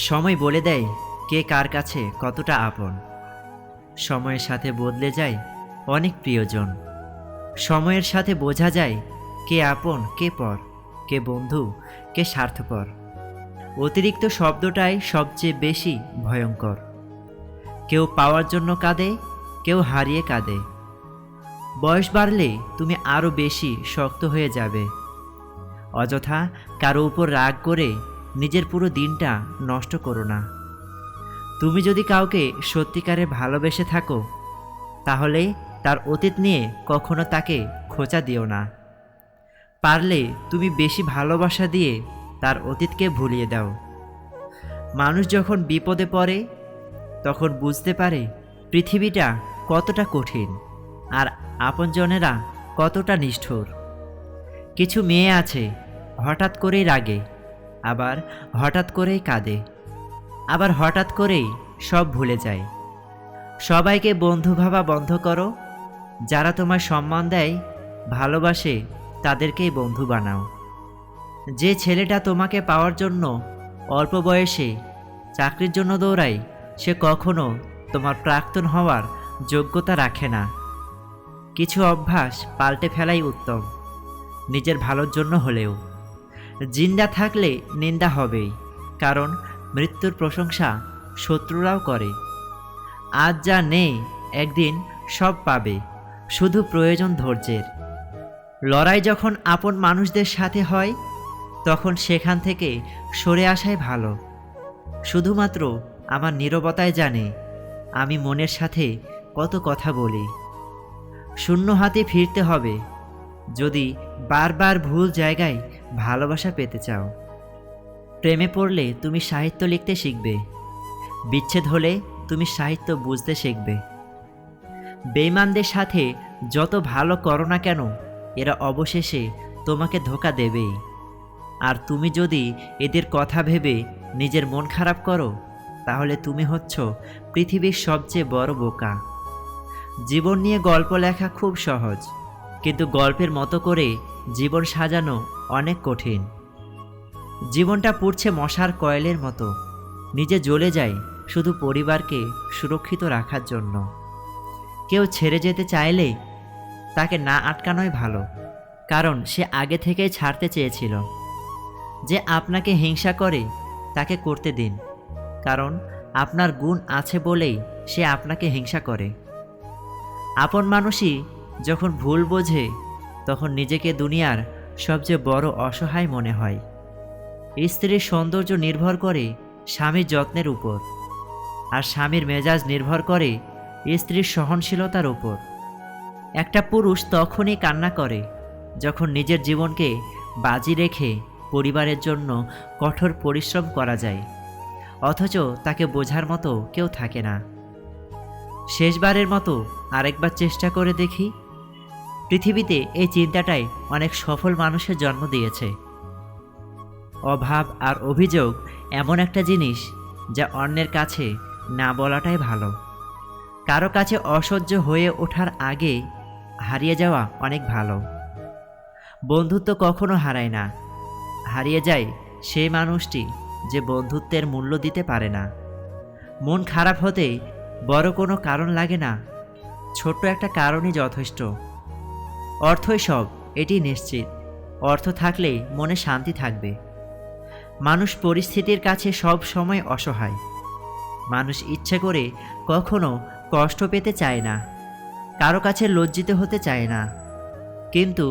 সময় বলে দেয় কে কার কাছে কতটা আপন। সময়ের সাথে বদলে যায় অনেক প্রিয়জন। সময়ের সাথে বোঝা যায় কে আপন কে পর, কে বন্ধু কে স্বার্থপর। অতিরিক্ত শব্দটাই সবচেয়ে বেশি ভয়ঙ্কর। কেউ পাওয়ার জন্য কাঁদে, কেউ হারিয়ে কাঁদে। বয়স বাড়লে তুমি আরও বেশি শক্ত হয়ে যাবে। অযথা কারো উপর রাগ করে নিজের পুরো দিনটা নষ্ট করো না। তুমি যদি কাউকে সত্যিকারে ভালোবেসে থাকো, তাহলে তার অতীত নিয়ে কখনো তাকে খোঁচা দিও না। পারলে তুমি বেশি ভালোবাসা দিয়ে তার অতীতকে ভুলিয়ে দাও। মানুষ যখন বিপদে পড়ে তখন বুঝতে পারে পৃথিবীটা কতটা কঠিন আর আপনজনেরা কতটা নিষ্ঠুর। কিছু মেয়ে আছে হঠাৎ করেই রাগে, আবার হঠাৎ করেই কাঁদে, আবার হঠাৎ করেই সব ভুলে যায়। সবাইকে বন্ধু ভাবা বন্ধ করো। যারা তোমার সম্মান দেয়, ভালোবাসে, তাদেরকেই বন্ধু বানাও। যে ছেলেটা তোমাকে পাওয়ার জন্য অল্প বয়সে চাকরির জন্য দৌড়ায়, সে কখনো তোমার প্রাক্তন হওয়ার যোগ্যতা রাখে না। কিছু অভ্যাস পাল্টে ফেলাই উত্তম, নিজের ভালোর জন্য হলেও। জিন্দা থাকলে নিন্দা হবেই, কারণ মৃত্যুর প্রশংসা শত্রুরাও করে। আজ যা নেই একদিন সব পাবে, শুধু প্রয়োজন ধৈর্যের। লড়াই যখন আপন মানুষদের সাথে হয়, তখন সেখান থেকে সরে আসাই ভালো। শুধুমাত্র আমার নীরবতায় জানে আমি মনের সাথে কত কথা বলি। শূন্য হাতে ফিরতে হবে যদি বারবার ভুল জায়গায় ভালোবাসা পেতে চাও। প্রেমে পড়লে তুমি সাহিত্য লিখতে শিখবে, বিচ্ছেদ হলে তুমি সাহিত্য বুঝতে শিখবে। বেঈমানদের সাথে যত ভালো করো না কেন, এরা অবশেষে তোমাকে ধোঁকা দেবেই। আর তুমি যদি এদের কথা ভেবে নিজের মন খারাপ করো, তাহলে তুমি হচ্ছ পৃথিবীর সবচেয়ে বড় বোকা। জীবন নিয়ে গল্প লেখা খুব সহজ, কিন্তু গল্পের মতো করে জীবন সাজানো অনেক কঠিন। জীবনটা পুড়ছে মশার কয়েলের মতো, নিজে জ্বলে যায় শুধু পরিবারকে সুরক্ষিত রাখার জন্য। কেউ ছেড়ে যেতে চাইলে তাকে না আটকানোই ভালো, কারণ সে আগে থেকেই ছাড়তে চেয়েছিল। যে আপনাকে হিংসা করে তাকে করতে দিন, কারণ আপনার গুণ আছে বলেই সে আপনাকে হিংসা করে। আপন মানুষই যখন ভুল বোঝে, তখন নিজেকে দুনিয়ার সবচেয়ে বড় অসহায় মনে হয়। স্ত্রীর সৌন্দর্য নির্ভর করে স্বামীর যত্নের উপর, আর স্বামীর মেজাজ নির্ভর করে স্ত্রীর সহনশীলতার উপর। একটা পুরুষ তখনই কান্না করে যখন নিজের জীবনকে বাজি রেখে পরিবারের জন্য কঠোর পরিশ্রম করা যায়, অথচ তাকে বোঝার মতো কেউ থাকে না। শেষবারের মতো আরেকবার চেষ্টা করে দেখি। পৃথিবীতে এই চিন্তাটাই অনেক সফল মানুষের জন্ম দিয়েছে। অভাব আর অভিযোগ এমন একটা জিনিস যা অন্যের কাছে না বলাটাই ভালো। কারো কাছে অসহ্য হয়ে ওঠার আগে হারিয়ে যাওয়া অনেক ভালো। বন্ধুত্ব কখনো হারায় না, হারিয়ে যায় সেই মানুষটি যে বন্ধুত্বের মূল্য দিতে পারে না। মন খারাপ হতে বড় কোনো কারণ লাগে না, ছোট্ট একটা কারণই যথেষ্ট। অর্থই সব, এটি নিশ্চিত। অর্থ থাকলে মনে শান্তি থাকবে। মানুষ পরিস্থিতির কাছে সব সময় অসহায়। মানুষ ইচ্ছে করে কখনো কষ্ট পেতে চায় না, কারো কাছে লজ্জিত হতে চায় না। কিন্তু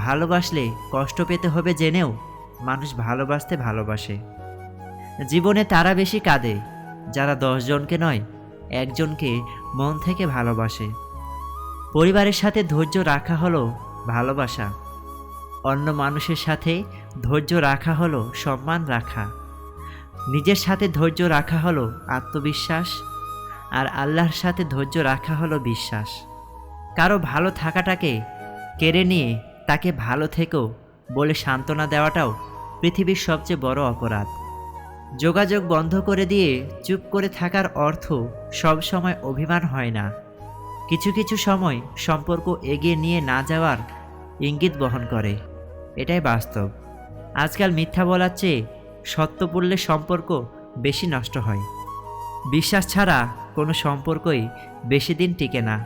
ভালোবাসলে কষ্ট পেতে হবে জেনেও মানুষ ভালোবাসতে ভালোবাসে। জীবনে তারা বেশি কাঁদে যারা 10 জনকে নয়, একজনকে মন থেকে ভালোবাসে। পরিবারের সাথে ধৈর্য রাখা হলো ভালোবাসা। অন্য মানুষের সাথে ধৈর্য রাখা হলো সম্মান রাখা। নিজের সাথে ধৈর্য রাখা হলো আত্মবিশ্বাস, আর আল্লাহর সাথে ধৈর্য রাখা হলো বিশ্বাস। কারো ভালো থাকাটাকে কেড়ে নিয়ে তাকে ভালো থেকো বলে সান্ত্বনা দেওয়াটাও পৃথিবীর সবচেয়ে বড় অপরাধ। যোগাযোগ বন্ধ করে দিয়ে চুপ করে থাকার অর্থ সব সময় অভিমান হয় না। কিছু কিছু সময় সম্পর্ক এগিয়ে নিয়ে না যাওয়ার ইঙ্গিত বহন করে, এটাই বাস্তব। আজকাল মিথ্যা বলার চেয়ে সত্য বললে সম্পর্ক বেশি নষ্ট হয়। বিশ্বাস ছাড়া কোনো সম্পর্কই বেশি দিন টিকে না,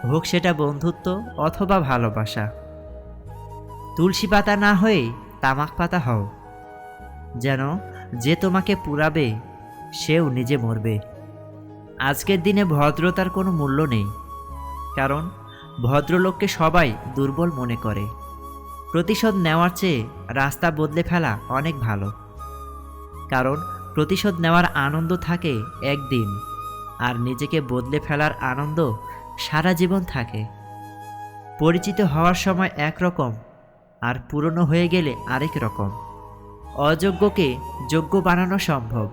হোক সেটা বন্ধুত্ব অথবা ভালোবাসা। তুলসী পাতা না হয়ে তামাক পাতা হও, যেন যে তোমাকে পুরাবে সেও নিজে মরবে। আজকের দিনে ভদ্রতার কোনো মূল্য নেই, কারণ ভদ্রলোককে সবাই দুর্বল মনে করে। প্রতিশোধ নেওয়ার চেয়ে রাস্তা বদলে ফেলা অনেক ভালো, কারণ প্রতিশোধ নেওয়ার আনন্দ থাকে একদিন, আর নিজেকে বদলে ফেলার আনন্দ সারা জীবন থাকে। পরিচিত হওয়ার সময় একরকম, আর পুরনো হয়ে গেলে আরেক রকম। অযোগ্যকে যোগ্য বানানো সম্ভব,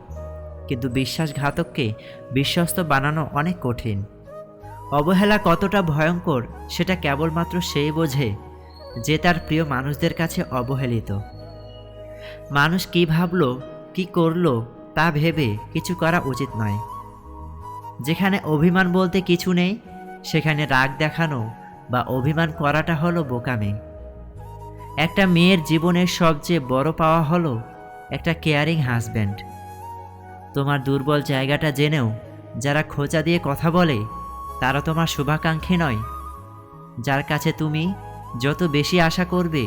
কিন্তু বিশ্বাসঘাতককে বিশ্বস্ত বানানো অনেক কঠিন। অবহেলা কতটা ভয়ঙ্কর সেটা কেবলমাত্র সেই বোঝে যে তার প্রিয় মানুষদের কাছে অবহেলিত। মানুষ কি ভাবলো, কি করলো তা ভেবে কিছু করা উচিত নয়। যেখানে অভিমান বলতে কিছু নেই, সেখানে রাগ দেখানো বা অভিমান করাটা হলো বোকামি। একটা মেয়ের জীবনের সবচেয়ে বড় পাওয়া হলো একটা কেয়ারিং হাজব্যান্ড। তোমার দুর্বল জায়গাটা জেনেও যারা খোঁচা দিয়ে কথা বলে, তারা তোমার শুভাকাঙ্ক্ষী নয়। যার কাছে তুমি যত বেশি আশা করবে,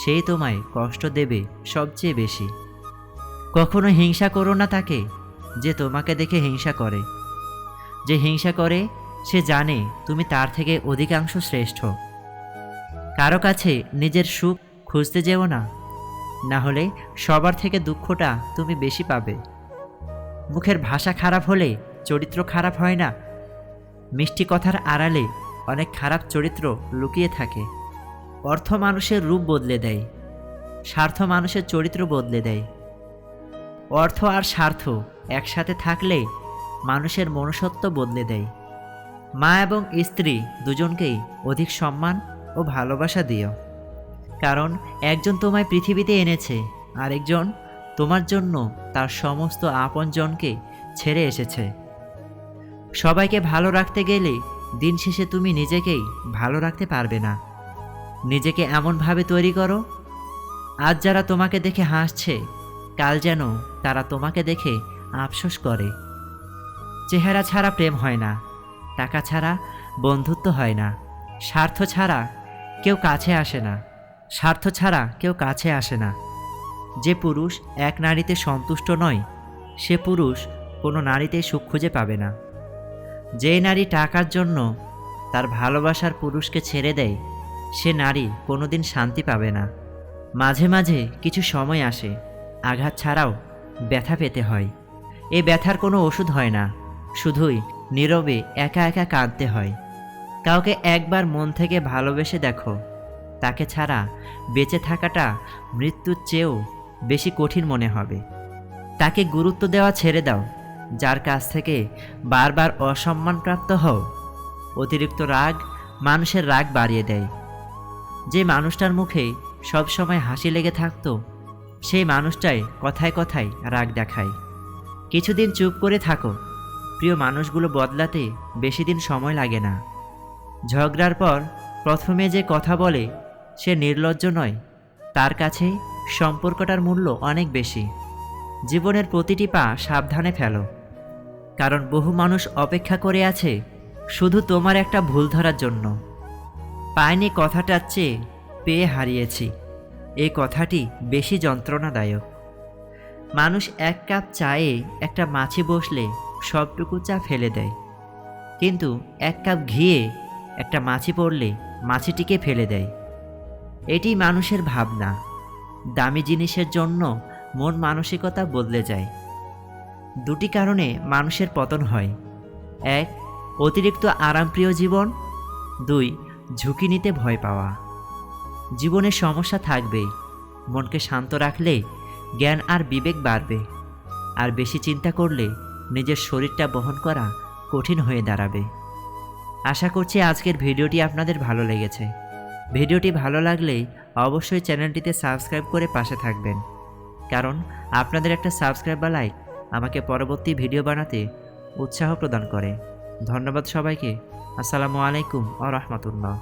সেই তোমায় কষ্ট দেবে সবচেয়ে বেশি। কখনো হিংসা করো না তাকে যে তোমাকে দেখে হিংসা করে। যে হিংসা করে সে জানে তুমি তার থেকে অধিকাংশ শ্রেষ্ঠ। কারো কাছে নিজের সুখ খুঁজতে যেও না, না হলে সবার থেকে দুঃখটা তুমি বেশি পাবে। মুখের ভাষা খারাপ হলে চরিত্র খারাপ হয় না। মিষ্টি কথার আড়ালে অনেক খারাপ চরিত্র লুকিয়ে থাকে। অর্থ মানুষের রূপ বদলে দেয়, স্বার্থ মানুষের চরিত্র বদলে দেয়। অর্থ আর স্বার্থ একসাথে থাকলে মানুষের মনুষ্যত্ব বদলে দেয়। মা এবং স্ত্রী দুজনকেই অধিক সম্মান ও ভালোবাসা দিও, কারণ একজন তোমায় পৃথিবীতে এনেছে, আরেকজন তোমার জন্য তার সমস্ত আপনজনকে ছেড়ে এসেছে। সবাইকে ভালো রাখতে গেলে দিন শেষে তুমি নিজেকেই ভালো রাখতে পারবে না। নিজেকে এমনভাবে তৈরি করো, আজ যারা তোমাকে দেখে হাসছে, কাল যেন তারা তোমাকে দেখে আফসোস করে। চেহারা ছাড়া প্রেম হয় না, টাকা ছাড়া বন্ধুত্ব হয় না, স্বার্থ ছাড়া কেউ কাছে আসে না, স্বার্থ ছাড়া কেউ কাছে আসে না। যে পুরুষ এক নারীতে সন্তুষ্ট নয়, সে পুরুষ কোনো নারীতে সুখ খুঁজে পাবে না। যে নারী টাকার জন্য তার ভালোবাসার পুরুষকে ছেড়ে দেয়, সে নারী কোনোদিন শান্তি পাবে না। মাঝে মাঝে কিছু সময় আসে, আঘাত ছাড়াও ব্যথা পেতে হয়। এই ব্যথার কোনো ওষুধ হয় না, শুধুই নীরবে একা একা কাঁদতে হয়। কাউকে একবার মন থেকে ভালোবেসে দেখো, তাকে ছাড়া বেঁচে থাকাটা মৃত্যুর চেয়েও বেশি কঠিন মনে হবে। তাকে গুরুত্ব দেওয়া ছেড়ে দাও, যার কাছ থেকে বারবার অসম্মানপ্রাপ্ত হও। অতিরিক্ত রাগ মানুষের রাগ বাড়িয়ে দেয়। যে মানুষটার মুখে সবসময় হাসি লেগে থাকতো, সেই মানুষটাই কথায় কথায় রাগ দেখায়। কিছুদিন চুপ করে থাকো, প্রিয় মানুষগুলো বদলাতে বেশি দিন সময় লাগে না। ঝগড়ার পর প্রথমে যে কথা বলে সে নির্লজ্জ নয়, তার কাছে সম্পর্কটার মূল্য অনেক বেশি। জীবনের প্রতিটি পা সাবধানে ফেলো, কারণ বহু মানুষ অপেক্ষা করে আছে শুধু তোমার একটা ভুল ধরার জন্য। পাইনি কথাটার চেয়ে পেয়ে হারিয়েছি, এই কথাটি বেশি যন্ত্রণাদায়ক। মানুষ এক কাপ চায়ে একটা মাছি বসলে সবটুকু চা ফেলে দেয়, কিন্তু এক কাপ ঘিয়ে একটা মাছি পড়লে মাছিটিকে ফেলে দেয়। এটি মানুষের ভাবনা। দামি জিনিসের জন্য মন মানসিকতা বদলে যায়। দুটি কারণে মানুষের পতন হয়: এক, অতিরিক্ত আরামপ্রিয় জীবন; দুই, ঝুঁকি নিতে ভয় পাওয়া। জীবনের সমস্যা থাকবেই, মনকে শান্ত রাখলে জ্ঞান আর বিবেক বাড়বে। আর বেশি চিন্তা করলে নিজের শরীরটা বহন করা কঠিন হয়ে দাঁড়াবে। আশা করছি আজকের ভিডিওটি আপনাদের ভালো লেগেছে। ভিডিওটি ভালো লাগলে অবশ্যই চ্যানেলটিতে সাবস্ক্রাইব করে পাশে থাকবেন, কারণ আপনাদের একটা সাবস্ক্রাইব বা লাইক আমাকে পরবর্তী ভিডিও বানাতে উৎসাহ প্রদান করে। ধন্যবাদ সবাইকে। আসসালামু আলাইকুম ওয়া রাহমাতুল্লাহ।